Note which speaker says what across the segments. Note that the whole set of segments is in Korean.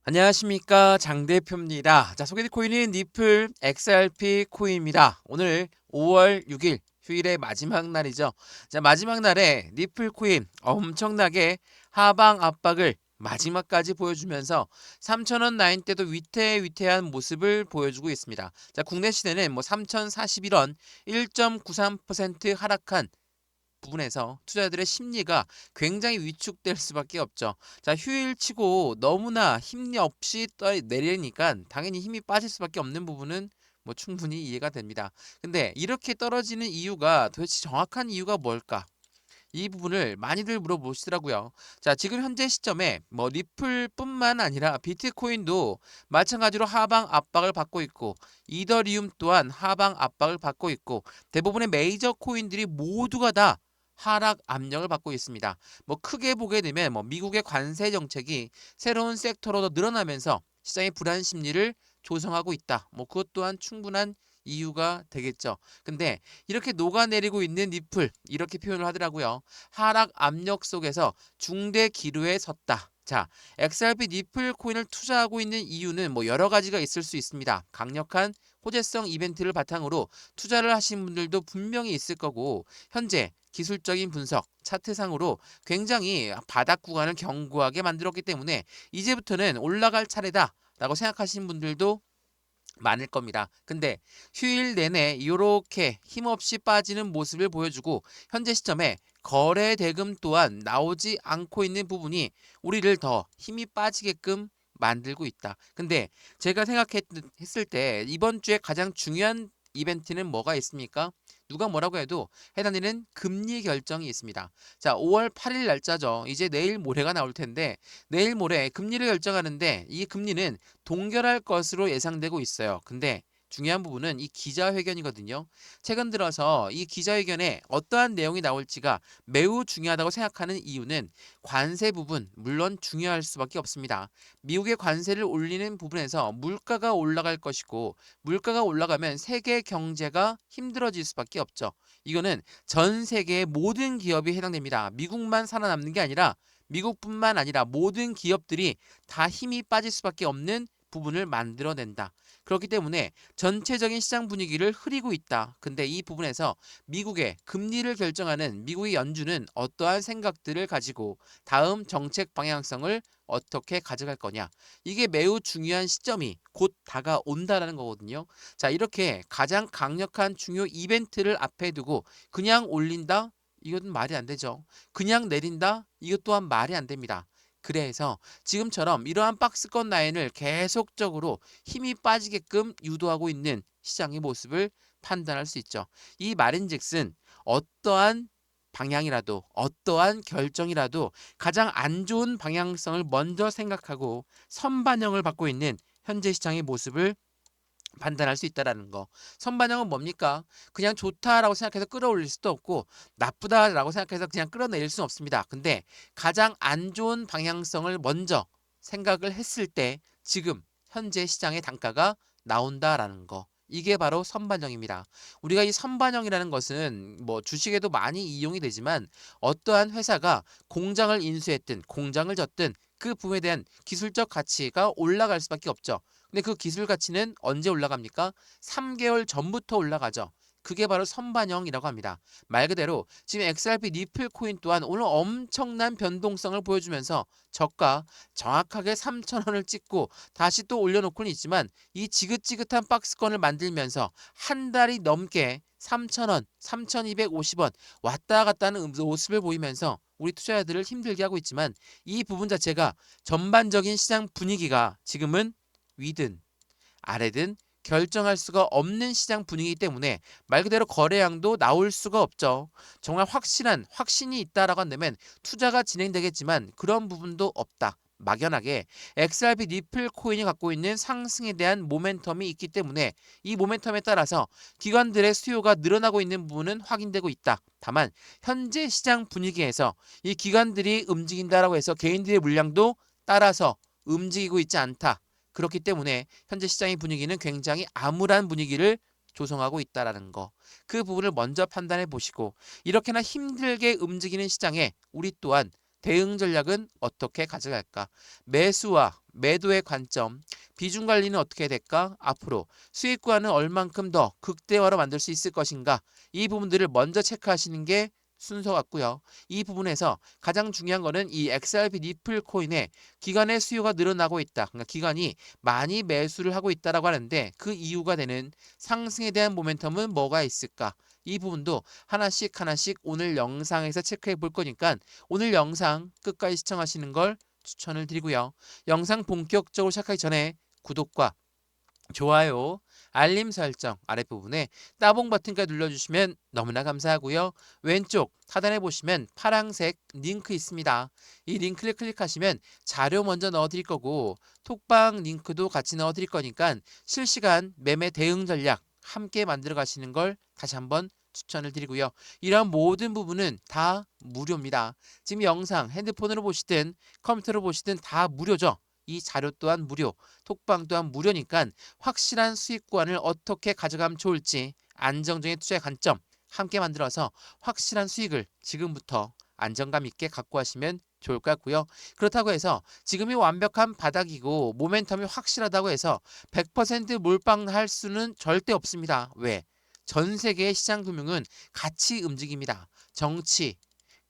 Speaker 1: 안녕하십니까, 장 대표입니다. 자, 소개될 코인은 니플 XRP 코인입니다. 오늘 5월 6일 휴일의 마지막 날이죠. 자, 마지막 날에 니플 코인 엄청나게 하방 압박을 마지막까지 보여주면서 3,000원 라인대도 위태위태한 모습을 보여주고 있습니다. 자, 국내 시세는 3,041원 1.93% 하락한 부분에서 투자자들의 심리가 굉장히 위축될 수밖에 없죠. 자, 휴일치고 너무나 힘이 없이 내리니까 당연히 힘이 빠질 수밖에 없는 부분은 충분히 이해가 됩니다. 근데 이렇게 떨어지는 이유가 도대체 정확한 이유가 뭘까? 이 부분을 많이들 물어보시더라고요. 자, 지금 현재 시점에 리플뿐만 아니라 비트코인도 마찬가지로 하방 압박을 받고 있고, 이더리움 또한 하방 압박을 받고 있고, 대부분의 메이저 코인들이 모두가 다 하락 압력을 받고 있습니다. 크게 보게 되면 미국의 관세 정책이 새로운 섹터로 더 늘어나면서 시장의 불안 심리를 조성하고 있다. 그것 또한 충분한 이유가 되겠죠. 근데 이렇게 녹아내리고 있는 니플, 이렇게 표현을 하더라고요. 하락 압력 속에서 중대 기류에 섰다. 자, XRP 니플 코인을 투자하고 있는 이유는 여러 가지가 있을 수 있습니다. 강력한 호재성 이벤트를 바탕으로 투자를 하신 분들도 분명히 있을 거고, 현재 기술적인 분석, 차트상으로 굉장히 바닥 구간을 견고하게 만들었기 때문에 이제부터는 올라갈 차례다 라고 생각하시는 분들도 많을 겁니다. 근데 휴일 내내 이렇게 힘없이 빠지는 모습을 보여주고, 현재 시점에 거래 대금 또한 나오지 않고 있는 부분이 우리를 더 힘이 빠지게끔 만들고 있다. 근데 제가 생각했을 때 이번 주에 가장 중요한 이벤트는 뭐가 있습니까? 누가 뭐라고 해도 해당되는 금리 결정이 있습니다. 자, 5월 8일 날짜죠. 이제 내일 모레가 나올 텐데, 내일 모레 금리를 결정하는데 이 금리는 동결할 것으로 예상되고 있어요. 근데 중요한 부분은 이 기자회견이거든요. 최근 들어서 이 기자회견에 어떠한 내용이 나올지가 매우 중요하다고 생각하는 이유는 관세 부분, 물론 중요할 수밖에 없습니다. 미국의 관세를 올리는 부분에서 물가가 올라갈 것이고, 물가가 올라가면 세계 경제가 힘들어질 수밖에 없죠. 이거는 전 세계의 모든 기업이 해당됩니다. 미국만 살아남는 게 아니라 미국뿐만 아니라 모든 기업들이 다 힘이 빠질 수밖에 없는 부분을 만들어낸다. 그렇기 때문에 전체적인 시장 분위기를 흐리고 있다. 근데 이 부분에서 미국의 금리를 결정하는 미국의 연준은 어떠한 생각들을 가지고 다음 정책 방향성을 어떻게 가져갈 거냐. 이게 매우 중요한 시점이 곧 다가온다라는 거거든요. 자, 이렇게 가장 강력한 중요 이벤트를 앞에 두고 그냥 올린다? 이건 말이 안 되죠. 그냥 내린다? 이것 또한 말이 안 됩니다. 그래서 지금처럼 이러한 박스권 라인을 계속적으로 힘이 빠지게끔 유도하고 있는 시장의 모습을 판단할 수 있죠. 이 말인즉슨 어떠한 방향이라도, 어떠한 결정이라도 가장 안 좋은 방향성을 먼저 생각하고 선반영을 받고 있는 현재 시장의 모습을 판단할 수 있다라는 거. 선반영은 뭡니까? 그냥 좋다라고 생각해서 끌어올릴 수도 없고, 나쁘다라고 생각해서 그냥 끌어내릴 수는 없습니다. 근데 가장 안 좋은 방향성을 먼저 생각을 했을 때 지금 현재 시장의 단가가 나온다라는 거. 이게 바로 선반영입니다. 우리가 이 선반영이라는 것은 주식에도 많이 이용이 되지만, 어떠한 회사가 공장을 인수했든 공장을 졌든 그 부분에 대한 기술적 가치가 올라갈 수밖에 없죠. 근데 그 기술 가치는 언제 올라갑니까? 3개월 전부터 올라가죠. 그게 바로 선반영이라고 합니다. 말 그대로 지금 XRP 니플 코인 또한 오늘 엄청난 변동성을 보여주면서 저가 정확하게 3,000원을 찍고 다시 또 올려놓고는 있지만, 이 지긋지긋한 박스권을 만들면서 한 달이 넘게 3,000원, 3,250원 왔다 갔다 하는 모습을 보이면서 우리 투자자들을 힘들게 하고 있지만, 이 부분 자체가 전반적인 시장 분위기가 지금은 위든 아래든 결정할 수가 없는 시장 분위기이기 때문에 말 그대로 거래량도 나올 수가 없죠. 정말 확실한 확신이 있다라고 한다면 투자가 진행되겠지만 그런 부분도 없다. 막연하게 XRP 니플 코인이 갖고 있는 상승에 대한 모멘텀이 있기 때문에 이 모멘텀에 따라서 기관들의 수요가 늘어나고 있는 부분은 확인되고 있다. 다만 현재 시장 분위기에서 이 기관들이 움직인다라고 해서 개인들의 물량도 따라서 움직이고 있지 않다. 그렇기 때문에 현재 시장의 분위기는 굉장히 암울한 분위기를 조성하고 있다라는 거. 그 부분을 먼저 판단해 보시고, 이렇게나 힘들게 움직이는 시장에 우리 또한 대응 전략은 어떻게 가져갈까? 매수와 매도의 관점, 비중 관리는 어떻게 될까? 앞으로 수익과는 얼만큼 더 극대화로 만들 수 있을 것인가? 이 부분들을 먼저 체크하시는 게 순서 같고요. 이 부분에서 가장 중요한 거는 이 XRP 니플 코인의 기관의 수요가 늘어나고 있다. 그러니까 기관이 많이 매수를 하고 있다라고 하는데 그 이유가 되는 상승에 대한 모멘텀은 뭐가 있을까? 이 부분도 하나씩 하나씩 오늘 영상에서 체크해 볼 거니까 오늘 영상 끝까지 시청하시는 걸 추천을 드리고요. 영상 본격적으로 시작하기 전에 구독과 좋아요, 알림 설정 아랫부분에 따봉 버튼까지 눌러주시면 너무나 감사하고요. 왼쪽 하단에 보시면 파란색 링크 있습니다. 이 링크를 클릭하시면 자료 먼저 넣어드릴 거고 톡방 링크도 같이 넣어드릴 거니까 실시간 매매 대응 전략 함께 만들어 가시는 걸 다시 한번 추천을 드리고요. 이런 모든 부분은 다 무료입니다. 지금 영상 핸드폰으로 보시든 컴퓨터로 보시든 다 무료죠. 이 자료 또한 무료, 톡방 또한 무료니까 확실한 수익권을 어떻게 가져가면 좋을지 안정적인 투자의 관점 함께 만들어서 확실한 수익을 지금부터 안정감 있게 갖고 하시면 좋을 것 같고요. 그렇다고 해서 지금이 완벽한 바닥이고 모멘텀이 확실하다고 해서 100% 몰빵할 수는 절대 없습니다. 왜? 전 세계의 시장 금융은 같이 움직입니다. 정치,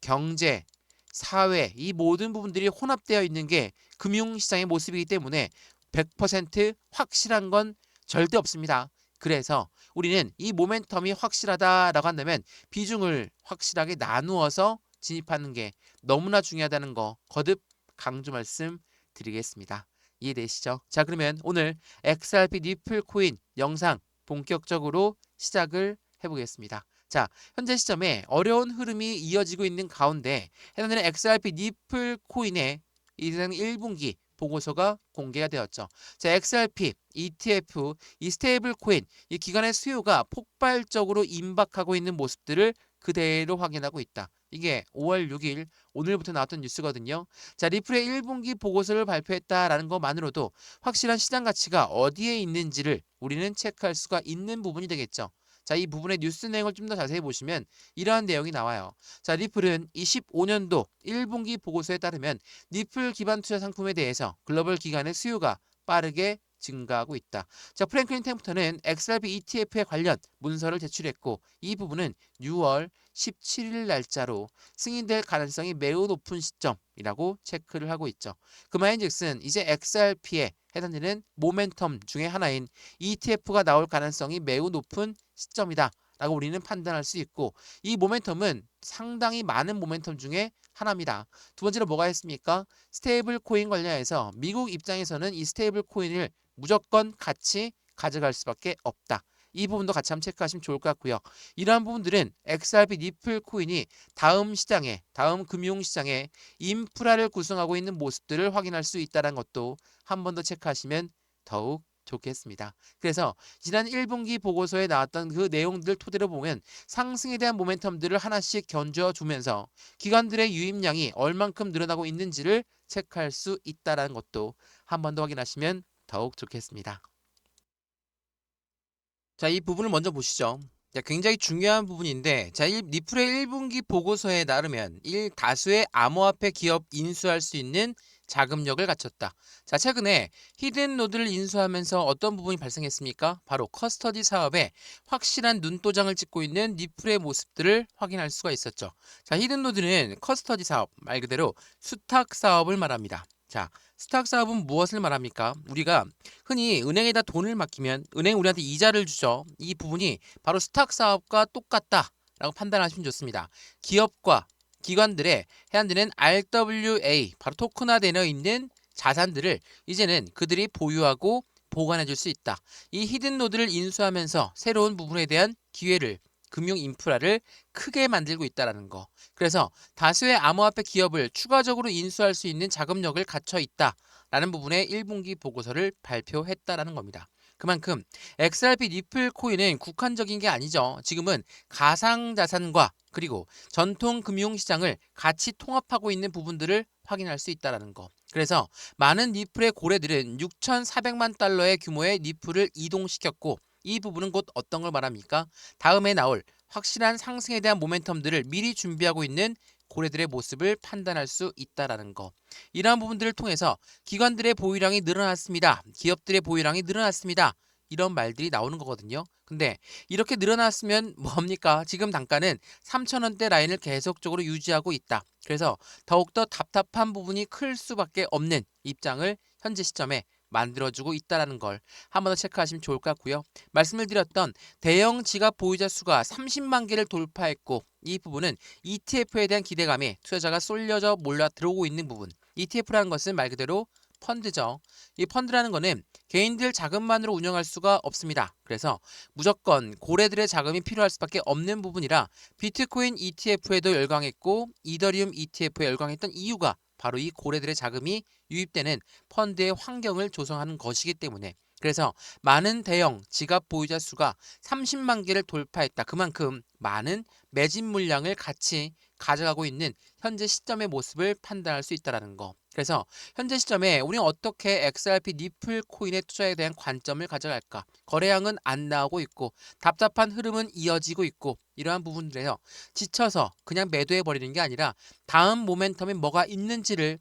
Speaker 1: 경제, 사회 이 모든 부분들이 혼합되어 있는 게 금융시장의 모습이기 때문에 100% 확실한 건 절대 없습니다. 그래서 우리는 이 모멘텀이 확실하다라고 한다면 비중을 확실하게 나누어서 진입하는 게 너무나 중요하다는 거 거듭 강조 말씀드리겠습니다. 이해되시죠? 자, 그러면 오늘 XRP 니플 코인 영상 본격적으로 시작을 해보겠습니다. 자, 현재 시점에 어려운 흐름이 이어지고 있는 가운데 해당 되는 XRP 니플 코인의 이상 1분기 보고서가 공개가 되었죠. 자, XRP, ETF, 이 스테이블 코인, 이 기관의 수요가 폭발적으로 임박하고 있는 모습들을 그대로 확인하고 있다. 이게 5월 6일 오늘부터 나왔던 뉴스거든요. 자, 리플의 1분기 보고서를 발표했다라는 것만으로도 확실한 시장 가치가 어디에 있는지를 우리는 체크할 수가 있는 부분이 되겠죠. 자, 이 부분의 뉴스 내용을 좀 더 자세히 보시면 이러한 내용이 나와요. 자, 리플은 25년도 1분기 보고서에 따르면 리플 기반 투자 상품에 대해서 글로벌 기관의 수요가 빠르게 증가하고 있다. 자, 프랭클린 템프턴은 XRP ETF에 관련 문서를 제출했고 이 부분은 6월 17일 날짜로 승인될 가능성이 매우 높은 시점이라고 체크를 하고 있죠. 그 말인즉슨 이제 XRP에 해당되는 모멘텀 중에 하나인 ETF가 나올 가능성이 매우 높은 시점이다 라고 우리는 판단할 수 있고 이 모멘텀은 상당히 많은 모멘텀 중에 하나입니다. 두 번째로 뭐가 있습니까? 스테이블 코인 관련해서 미국 입장에서는 이 스테이블 코인을 무조건 같이 가져갈 수밖에 없다. 이 부분도 같이 한번 체크하시면 좋을 것 같고요. 이러한 부분들은 XRP 니플 코인이 다음 시장에, 다음 금융시장에 인프라를 구성하고 있는 모습들을 확인할 수 있다는 것도 한 번 더 체크하시면 더욱 좋겠습니다. 그래서 지난 1분기 보고서에 나왔던 그 내용들 토대로 보면 상승에 대한 모멘텀들을 하나씩 견주어 주면서 기관들의 유입량이 얼만큼 늘어나고 있는지를 체크할 수 있다는 것도 한 번 더 확인하시면 더욱 좋겠습니다. 자, 이 부분을 먼저 보시죠. 자, 굉장히 중요한 부분인데, 자, 리플의 1분기 보고서에 따르면 다수의 암호화폐 기업 인수할 수 있는 자금력을 갖췄다. 자, 최근에 히든 노드를 인수하면서 어떤 부분이 발생했습니까? 바로 커스터디 사업에 확실한 눈도장을 찍고 있는 리플의 모습들을 확인할 수가 있었죠. 자, 히든 노드는 커스터디 사업, 말 그대로 수탁 사업을 말합니다. 자, 수탁 사업은 무엇을 말합니까? 우리가 흔히 은행에다 돈을 맡기면 은행이 우리한테 이자를 주죠. 이 부분이 바로 수탁 사업과 똑같다라고 판단하시면 좋습니다. 기업과 기관들의 해당되는 RWA, 바로 토큰화되어 있는 자산들을 이제는 그들이 보유하고 보관해 줄 수 있다. 이 히든 노드를 인수하면서 새로운 부분에 대한 기회를 금융 인프라를 크게 만들고 있다는 거. 그래서 다수의 암호화폐 기업을 추가적으로 인수할 수 있는 자금력을 갖춰 있다라는 부분의 1분기 보고서를 발표했다라는 겁니다. 그만큼 XRP 니플 코인은 국한적인 게 아니죠. 지금은 가상자산과 그리고 전통 금융시장을 같이 통합하고 있는 부분들을 확인할 수 있다는 거. 그래서 많은 니플의 고래들은 6,400만 달러의 규모의 니플을 이동시켰고 이 부분은 곧 어떤 걸 말합니까? 다음에 나올 확실한 상승에 대한 모멘텀들을 미리 준비하고 있는 고래들의 모습을 판단할 수 있다라는 거. 이러한 부분들을 통해서 기관들의 보유량이 늘어났습니다. 기업들의 보유량이 늘어났습니다. 이런 말들이 나오는 거거든요. 근데 이렇게 늘어났으면 뭡니까? 지금 단가는 3,000원대 라인을 계속적으로 유지하고 있다. 그래서 더욱더 답답한 부분이 클 수밖에 없는 입장을 현재 시점에 만들어주고 있다는 걸 한 번 더 체크하시면 좋을 것 같고요. 말씀을 드렸던 대형 지갑 보유자 수가 30만 개를 돌파했고 이 부분은 ETF에 대한 기대감에 투자자가 쏠려져 몰려 들어오고 있는 부분. ETF라는 것은 말 그대로 펀드죠. 이 펀드라는 거는 개인들 자금만으로 운영할 수가 없습니다. 그래서 무조건 고래들의 자금이 필요할 수밖에 없는 부분이라 비트코인 ETF에도 열광했고 이더리움 ETF에 열광했던 이유가 바로 이 고래들의 자금이 유입되는 펀드의 환경을 조성하는 것이기 때문에 그래서 많은 대형 지갑 보유자 수가 30만 개를 돌파했다. 그만큼 많은 매집 물량을 같이 가져가고 있는 현재 시점의 모습을 판단할 수 있다는 거. 그래서 현재 시점에 우리는 어떻게 XRP 니플 코인의 투자에 대한 관점을 가져갈까? 거래량은 안 나오고 있고 답답한 흐름은 이어지고 있고 이러한 부분들에서 지쳐서 그냥 매도해 버리는 게 아니라 다음 모멘텀에 뭐가 있는지를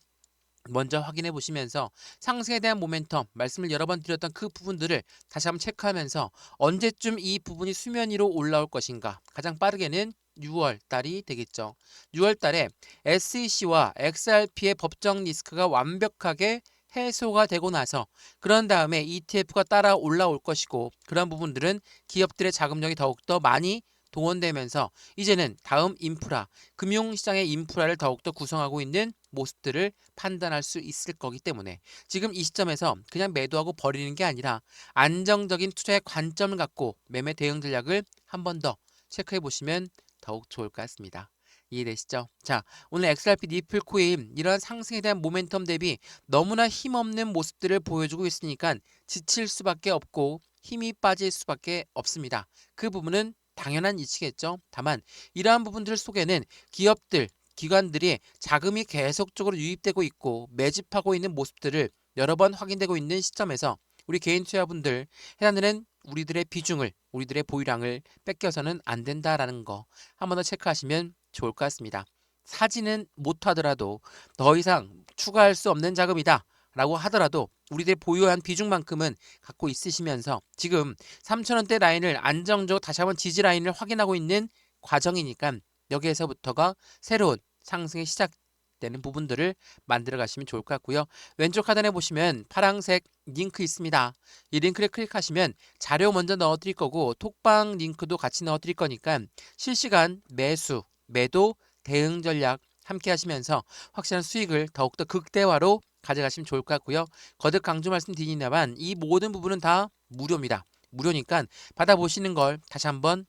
Speaker 1: 먼저 확인해 보시면서 상승에 대한 모멘텀 말씀을 여러 번 드렸던 그 부분들을 다시 한번 체크하면서 언제쯤 이 부분이 수면 위로 올라올 것인가 가장 빠르게는 6월 달이 되겠죠. 6월 달에 SEC와 XRP의 법정 리스크가 완벽하게 해소가 되고 나서 그런 다음에 ETF가 따라 올라올 것이고 그런 부분들은 기업들의 자금력이 더욱더 많이 동원되면서 이제는 다음 인프라, 금융시장의 인프라를 더욱더 구성하고 있는 모습들을 판단할 수 있을 거기 때문에 지금 이 시점에서 그냥 매도하고 버리는 게 아니라 안정적인 투자의 관점을 갖고 매매 대응 전략을 한 번 더 체크해 보시면 더욱 좋을 것 같습니다. 이해되시죠? 자, 오늘 XRP 니플 코인 이러한 상승에 대한 모멘텀 대비 너무나 힘없는 모습들을 보여주고 있으니까 지칠 수밖에 없고 힘이 빠질 수밖에 없습니다. 그 부분은 당연한 이치겠죠. 다만 이러한 부분들 속에는 기업들, 기관들이 자금이 계속적으로 유입되고 있고 매집하고 있는 모습들을 여러 번 확인되고 있는 시점에서 우리 개인 투자분들 해당되는 우리들의 비중을, 우리들의 보유량을 뺏겨서는 안 된다라는 거 한 번 더 체크하시면 좋을 것 같습니다. 사지는 못하더라도 더 이상 추가할 수 없는 자금이다. 라고 하더라도 우리들 보유한 비중만큼은 갖고 있으시면서 지금 3,000원대 라인을 안정적으로 다시 한번 지지 라인을 확인하고 있는 과정이니까 여기에서부터가 새로운 상승의 시작되는 부분들을 만들어 가시면 좋을 것 같고요. 왼쪽 하단에 보시면 파란색 링크 있습니다. 이 링크를 클릭하시면 자료 먼저 넣어 드릴 거고 톡방 링크도 같이 넣어 드릴 거니까 실시간 매수, 매도, 대응 전략 함께 하시면서 확실한 수익을 더욱더 극대화로 가져가시면 좋을 것 같고요. 거듭 강조 말씀드리냐만 이 모든 부분은 다 무료입니다. 무료니까 받아보시는 걸 다시 한번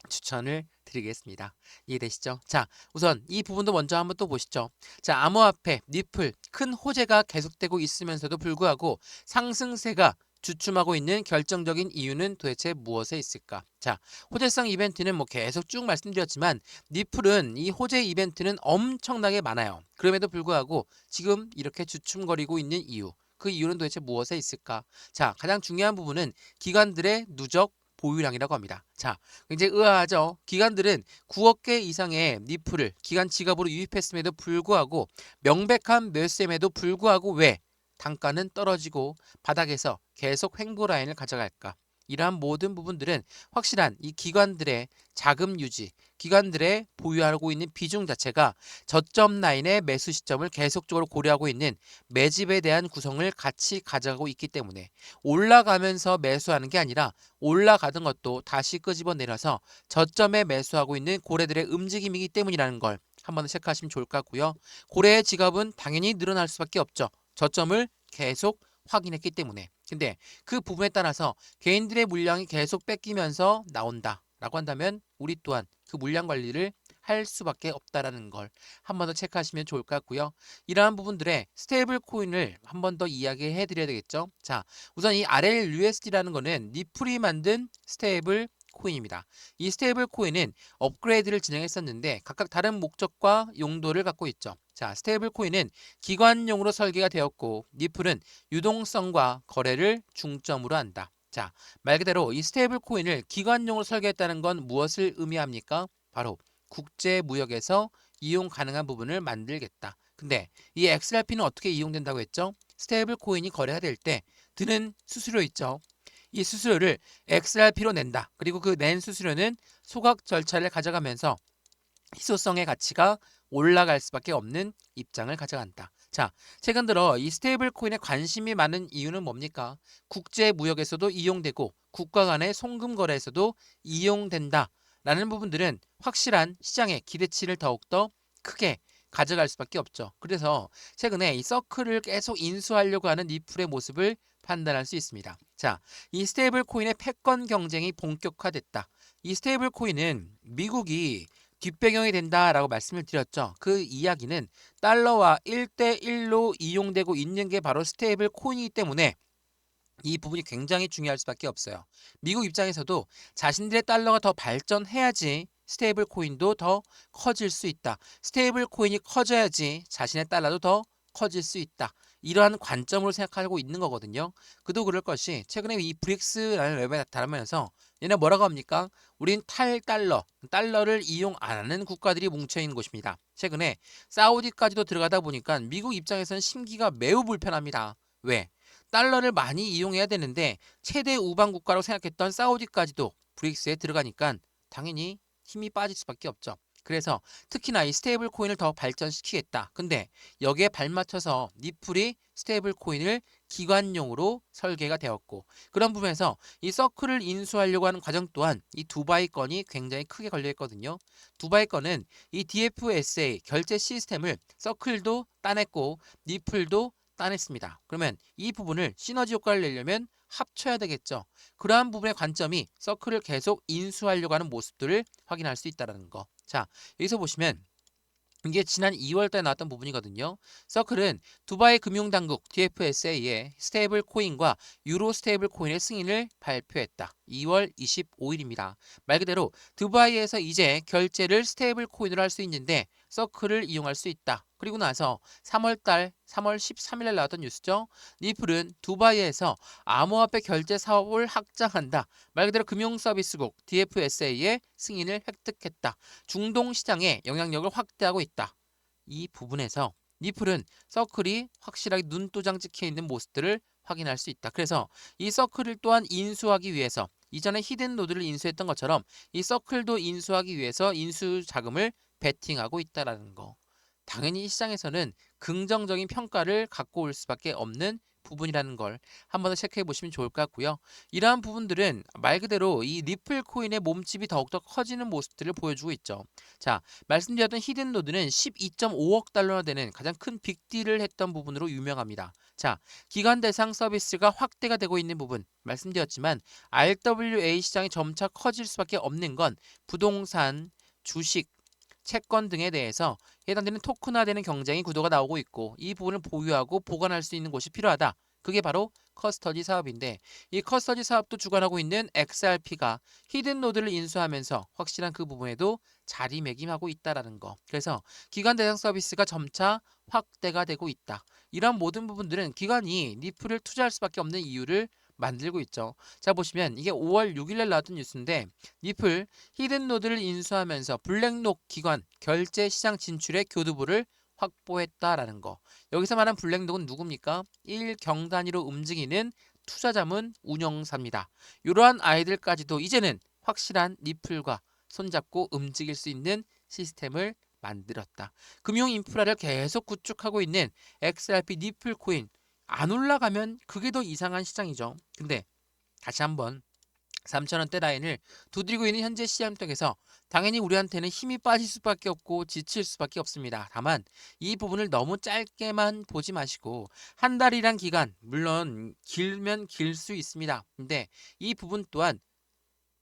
Speaker 1: 추천을 드리겠습니다. 이해되시죠? 자, 우선 이 부분도 먼저 한번 또 보시죠. 자, 암호화폐, 니플, 큰 호재가 계속되고 있으면서도 불구하고 상승세가 주춤하고 있는 결정적인 이유는 도대체 무엇에 있을까? 자, 호재성 이벤트는 뭐 계속 쭉 말씀드렸지만 니플은 이 호재 이벤트는 엄청나게 많아요. 그럼에도 불구하고 지금 이렇게 주춤거리고 있는 이유, 그 이유는 도대체 무엇에 있을까? 자, 가장 중요한 부분은 기관들의 누적 보유량이라고 합니다. 자, 굉장히 의아하죠. 기관들은 9억 개 이상의 니플을 기관 지갑으로 유입했음에도 불구하고 명백한 매수임에도 불구하고 왜 단가는 떨어지고 바닥에서 계속 횡보 라인을 가져갈까? 이러한 모든 부분들은 확실한 이 기관들의 자금 유지, 기관들의 보유하고 있는 비중 자체가 저점 라인의 매수 시점을 계속적으로 고려하고 있는 매집에 대한 구성을 같이 가져가고 있기 때문에 올라가면서 매수하는 게 아니라 올라가던 것도 다시 끄집어 내려서 저점에 매수하고 있는 고래들의 움직임이기 때문이라는 걸 한번 체크하시면 좋을 것 같고요. 고래의 지갑은 당연히 늘어날 수밖에 없죠. 저점을 계속 확인했기 때문에. 근데 그 부분에 따라서 개인들의 물량이 계속 뺏기면서 나온다라고 한다면 우리 또한 그 물량 관리를 할 수밖에 없다라는 걸 한 번 더 체크하시면 좋을 것 같고요. 이러한 부분들의 스테이블 코인을 한 번 더 이야기해 드려야 되겠죠. 자, 우선 이 RLUSD라는 거는 니플이 만든 스테이블 코인입니다. 이 스테이블 코인은 업그레이드를 진행했었는데 각각 다른 목적과 용도를 갖고 있죠. 자, 스테이블 코인은 기관용으로 설계가 되었고 니플은 유동성과 거래를 중점으로 한다. 자, 말 그대로 이 스테이블 코인을 기관용으로 설계했다는 건 무엇을 의미합니까? 바로 국제 무역에서 이용 가능한 부분을 만들겠다. 근데 이 XRP는 어떻게 이용된다고 했죠? 스테이블 코인이 거래가 될 때 드는 수수료 있죠. 이 수수료를 XRP로 낸다. 그리고 그 낸 수수료는 소각 절차를 가져가면서 희소성의 가치가 올라갈 수밖에 없는 입장을 가져간다. 자, 최근 들어 이 스테이블 코인에 관심이 많은 이유는 뭡니까? 국제 무역에서도 이용되고 국가 간의 송금 거래에서도 이용된다. 라는 부분들은 확실한 시장의 기대치를 더욱더 크게 가져갈 수밖에 없죠. 그래서 최근에 이 서클을 계속 인수하려고 하는 리플의 모습을 판단할 수 있습니다. 자, 이 스테이블 코인의 패권 경쟁이 본격화됐다. 이 스테이블 코인은 미국이 뒷배경이 된다라고 말씀을 드렸죠. 그 이야기는 달러와 1대1로 이용되고 있는 게 바로 스테이블 코인이기 때문에 이 부분이 굉장히 중요할 수밖에 없어요. 미국 입장에서도 자신들의 달러가 더 발전해야지 스테이블 코인도 더 커질 수 있다. 스테이블 코인이 커져야지 자신의 달러도 더 커질 수 있다. 이러한 관점으로 생각하고 있는 거거든요. 그도 그럴 것이 최근에 이 브릭스라는 웹에 나타나면서 얘네 뭐라고 합니까? 우린 탈달러, 달러를 이용 안 하는 국가들이 뭉쳐있는 곳입니다. 최근에 사우디까지도 들어가다 보니까 미국 입장에서는 심기가 매우 불편합니다. 왜? 달러를 많이 이용해야 되는데 최대 우방 국가로 생각했던 사우디까지도 브릭스에 들어가니까 당연히 힘이 빠질 수밖에 없죠. 그래서 특히나 이 스테이블 코인을 더 발전시키겠다. 근데 여기에 발맞춰서 니플이 스테이블 코인을 기관용으로 설계가 되었고 그런 부분에서 이 서클을 인수하려고 하는 과정 또한 이 두바이 건이 굉장히 크게 걸려 있거든요. 두바이 건은 이 DFSA 결제 시스템을 서클도 따냈고 니플도 따냈습니다. 그러면 이 부분을 시너지 효과를 내려면 합쳐야 되겠죠. 그러한 부분의 관점이 서클을 계속 인수하려고 하는 모습들을 확인할 수 있다는 거. 자, 여기서 보시면 이게 지난 2월달에 나왔던 부분이거든요. 서클은 두바이 금융당국 DFSA의 스테이블 코인과 유로 스테이블 코인의 승인을 발표했다. 2월 25일입니다. 말 그대로 두바이에서 이제 결제를 스테이블 코인으로 할 수 있는데 서클을 이용할 수 있다. 그리고 나서 3월 13일에 나왔던 뉴스죠. 리플은 두바이에서 암호화폐 결제 사업을 확장한다. 말 그대로 금융서비스국 DFSA의 승인을 획득했다. 중동 시장의 영향력을 확대하고 있다. 이 부분에서 리플은 서클이 확실하게 눈도장 찍혀 있는 모습들을 확인할 수 있다. 그래서 이 서클을 또한 인수하기 위해서 이전에 히든 노드를 인수했던 것처럼 이 서클도 인수하기 위해서 인수 자금을 베팅하고 있다라는 거. 당연히 시장에서는 긍정적인 평가를 갖고 올 수밖에 없는 부분이라는 걸 한 번 더 체크해 보시면 좋을 것 같고요. 이러한 부분들은 말 그대로 이 리플 코인의 몸집이 더욱더 커지는 모습들을 보여주고 있죠. 자, 말씀드렸던 히든 노드는 12.5억 달러나 되는 가장 큰 빅딜을 했던 부분으로 유명합니다. 자, 기관 대상 서비스가 확대가 되고 있는 부분 말씀드렸지만 RWA 시장이 점차 커질 수밖에 없는 건 부동산, 주식, 채권 등에 대해서 해당되는 토큰화되는 경쟁의 구도가 나오고 있고 이 부분을 보유하고 보관할 수 있는 곳이 필요하다. 그게 바로 커스터디 사업인데 이 커스터디 사업도 주관하고 있는 XRP가 히든 노드를 인수하면서 확실한 그 부분에도 자리매김하고 있다라는 거. 그래서 기관 대상 서비스가 점차 확대가 되고 있다. 이러한 모든 부분들은 기관이 니플을 투자할 수밖에 없는 이유를 만들고 있죠. 자, 보시면 이게 5월 6일에 나왔던 뉴스인데 니플 히든 노드를 인수하면서 블랙록 기관 결제 시장 진출의 교두보를 확보했다라는 거. 여기서 말한 블랙록은 누굽니까? 1경 단위로 움직이는 투자자문 운영사입니다. 이러한 아이들까지도 이제는 확실한 니플과 손잡고 움직일 수 있는 시스템을 만들었다. 금융 인프라를 계속 구축하고 있는 XRP 니플 코인 안 올라가면 그게 더 이상한 시장이죠. 근데 다시 한번 3,000원대 라인을 두드리고 있는 현재 시장통에서 당연히 우리한테는 힘이 빠질 수밖에 없고 지칠 수밖에 없습니다. 다만 이 부분을 너무 짧게만 보지 마시고 한 달이란 기간 물론 길면 길 수 있습니다. 근데 이 부분 또한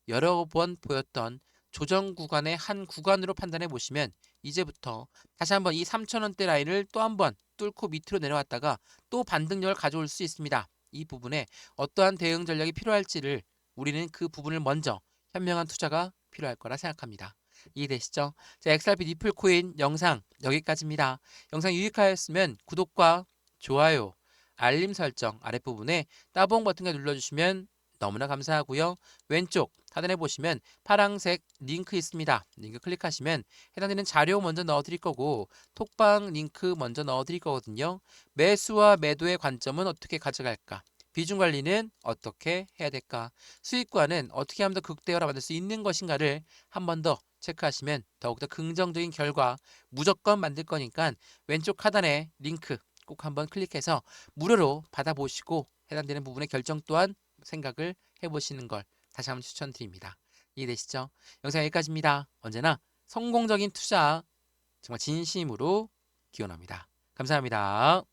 Speaker 1: 여러 번 보였던 조정 구간의 한 구간으로 판단해 보시면 이제부터 다시 한번 이 3,000원대 라인을 또 한번 뚫고 밑으로 내려왔다가 또 반등력을 가져올 수 있습니다. 이 부분에 어떠한 대응 전략이 필요할지를 우리는 그 부분을 먼저 현명한 투자가 필요할 거라 생각합니다. 이해되시죠? 자, XRP 니플 코인 영상 여기까지입니다. 영상 유익하였으면 구독과 좋아요, 알림 설정 아랫부분에 따봉 버튼을 눌러주시면 너무나 감사하고요. 왼쪽 하단에 보시면 파란색 링크 있습니다. 링크 클릭하시면 해당되는 자료 먼저 넣어드릴 거고 톡방 링크 먼저 넣어드릴 거거든요. 매수와 매도의 관점은 어떻게 가져갈까? 비중 관리는 어떻게 해야 될까? 수익과는 어떻게 하면 더 극대화를 만들 수 있는 것인가를 한 번 더 체크하시면 더욱더 긍정적인 결과 무조건 만들 거니까 왼쪽 하단에 링크 꼭 한번 클릭해서 무료로 받아보시고 해당되는 부분의 결정 또한 생각을 해보시는 걸 다시 한번 추천드립니다. 이해되시죠? 영상 여기까지입니다. 언제나 성공적인 투자 정말 진심으로 기원합니다. 감사합니다.